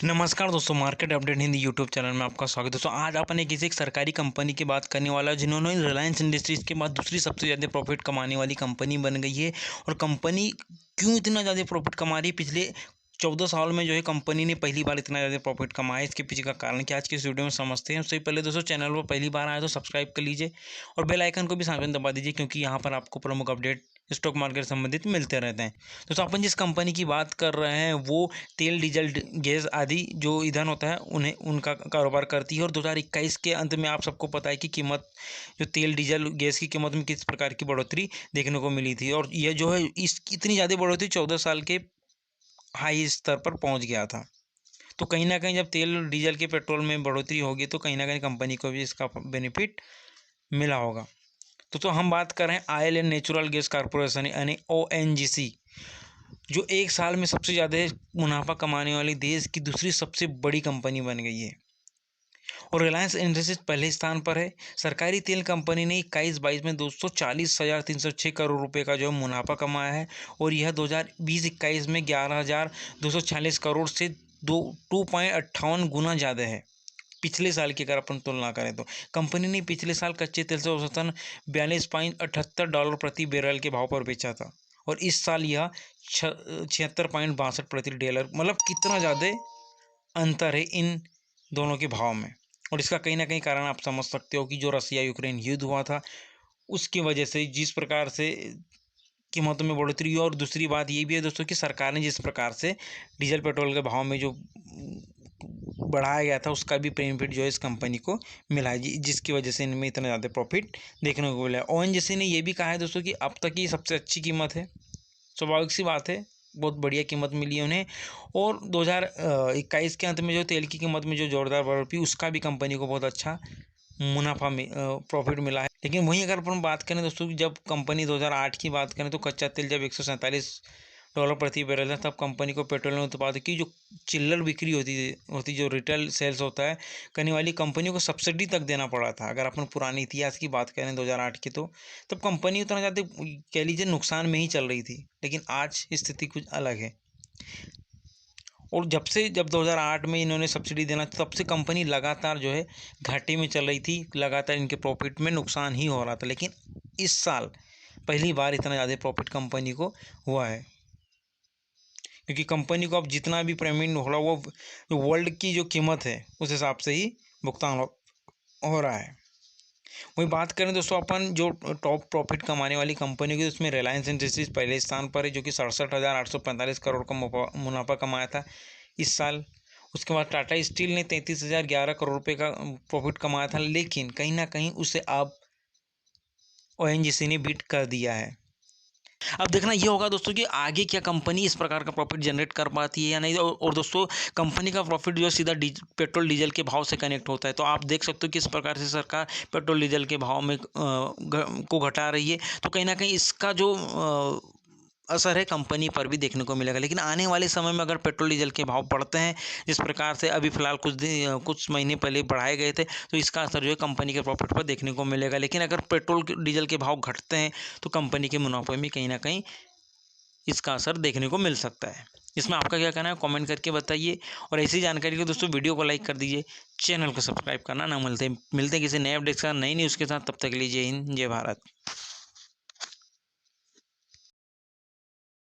नमस्कार दोस्तों, market update Hindi YouTube channel में आपका स्वागत है। दोस्तों आज अपन एक सरकारी कंपनी की बात करने वाला है जिन्होंने रिलायंस इंडस्ट्रीज़ के बाद दूसरी सबसे ज़्यादा प्रॉफिट कमाने वाली कंपनी बन गई है। और कंपनी क्यों इतना ज़्यादा प्रॉफिट कमा रही है, पिछले 14 साल में जो है कंपनी ने पहली बार इतना ज़्यादा प्रॉफिट कमाया, इसके पीछे का कारण क्या आज के इस वीडियो में समझते हैं। उससे पहले दोस्तों चैनल पर पहली बार आए तो सब्सक्राइब कर लीजिए और बेल आइकन को भी साथ में दबा दीजिए, क्योंकि यहाँ पर आपको प्रमुख अपडेट स्टॉक मार्केट संबंधित मिलते रहते हैं। दोस्तों अपन जिस कंपनी की बात कर रहे हैं वो तेल, डीजल, गैस आदि जो ईंधन होता है उन्हें उनका कारोबार करती है। और 2021 के अंत में आप सबको पता है कि कीमत जो तेल, डीजल, गैस की कीमत में किस प्रकार की बढ़ोतरी देखने को मिली थी। और यह जो है इस इतनी ज़्यादा बढ़ोतरी 14 साल के हाई स्तर पर पहुंच गया था। तो कहीं ना कहीं जब तेल, डीजल के पेट्रोल में बढ़ोतरी होगी तो कहीं ना कहीं कंपनी को भी इसका बेनिफिट मिला होगा। तो हम बात कर रहे हैं oil and natural gas corporation यानी ONGC, जो एक साल में सबसे ज़्यादा मुनाफा कमाने वाली देश की दूसरी सबसे बड़ी कंपनी बन गई है। और रिलायंस इंडस्ट्रीज पहले स्थान पर है। सरकारी तेल कंपनी ने 21-22 में 240,306 करोड़ रुपए का जो मुनाफा कमाया है। और यह 2020-21 में 11,246 करोड़ से 2.58 गुना ज़्यादा है। पिछले साल की अगर अपन तुलना करें तो कंपनी ने पिछले साल कच्चे तेल से औसतन $42.78 प्रति बैरल के भाव पर बेचा था। और इस साल यह 76.62 प्रति डॉलर, मतलब कितना ज़्यादा अंतर है इन दोनों के भाव में। और इसका कहीं ना कहीं कारण आप समझ सकते हो कि जो रसिया यूक्रेन युद्ध हुआ था उसकी वजह से जिस प्रकार से कीमतों में बढ़ोतरी हुई। और दूसरी बात ये भी है दोस्तों कि सरकार ने जिस प्रकार से डीजल पेट्रोल के भाव में जो बढ़ाया गया था उसका भी बेनिफिट जो है इस कंपनी को मिला है, जिसकी वजह से इनमें इतना ज़्यादा प्रॉफिट देखने को मिला है। ONGC ने ये भी कहा है दोस्तों कि अब तक की सबसे अच्छी कीमत है। स्वाभाविक सी बात है, बहुत बढ़िया कीमत मिली है उन्हें। और 2021 के अंत में जो तेल की कीमत में जो जोरदार बढ़ोतरी उसका भी कंपनी को बहुत अच्छा मुनाफा में प्रॉफिट मिला है। लेकिन वहीं अगर अपन बात करें दोस्तों कि जब कंपनी 2008 की बात करें तो कच्चा तेल जब $147 प्रति बैरल था, तब कंपनी को पेट्रोलियम उत्पाद की जो चिल्लर बिक्री होती जो रिटेल सेल्स होता है करने वाली कंपनियों को सब्सिडी तक देना पड़ा था। अगर अपन पुराने इतिहास की बात करें 2008 की, तो तब कंपनी उतना ज़्यादा कह लीजिए नुकसान में ही चल रही थी। लेकिन आज स्थिति कुछ अलग है। और जब 2008 में इन्होंने सब्सिडी देना, तब से कंपनी लगातार जो है घाटे में चल रही थी, लगातार इनके प्रॉफिट में नुकसान ही हो रहा था। लेकिन इस साल पहली बार इतना ज़्यादा प्रॉफिट कंपनी को हुआ है, क्योंकि कंपनी को अब जितना भी पेमेंट हो रहा है वो वर्ल्ड की जो कीमत है उस हिसाब से ही भुगतान हो रहा है। वही बात करें दोस्तों अपन जो टॉप प्रॉफिट कमाने वाली कंपनी की, उसमें रिलायंस इंडस्ट्रीज पहले स्थान पर है, जो कि 67,845 करोड़ का मुनाफा कमाया था इस साल। उसके बाद टाटा स्टील ने 33,011 करोड़ रुपये का प्रॉफिट कमाया था, लेकिन कहीं ना कहीं उसे अब ONGC ने बीट कर दिया है। अब देखना ये होगा दोस्तों कि आगे क्या कंपनी इस प्रकार का प्रॉफिट जनरेट कर पाती है या नहीं। और दोस्तों कंपनी का प्रॉफिट जो है सीधा पेट्रोल डीजल के भाव से कनेक्ट होता है। तो आप देख सकते हो किस प्रकार से सरकार पेट्रोल डीजल के भाव में को घटा रही है। तो कहीं ना कहीं इसका जो असर है कंपनी पर भी देखने को मिलेगा। लेकिन आने वाले समय में अगर पेट्रोल डीजल के भाव बढ़ते हैं जिस प्रकार से अभी फिलहाल कुछ महीने पहले बढ़ाए गए थे, तो इसका असर जो है कंपनी के प्रॉफिट पर देखने को मिलेगा। लेकिन अगर पेट्रोल डीजल के भाव घटते हैं तो कंपनी के मुनाफे में कहीं ना कहीं इसका असर देखने को मिल सकता है। इसमें आपका क्या कहना है कमेंट करके बताइए। और ऐसी जानकारी के दोस्तों वीडियो को लाइक कर दीजिए, चैनल को सब्सक्राइब करना ना मिलते हैं किसी नए अपडेट के साथ, नई न्यूज़ के साथ। तब तक के लिए जय हिंद, जय भारत।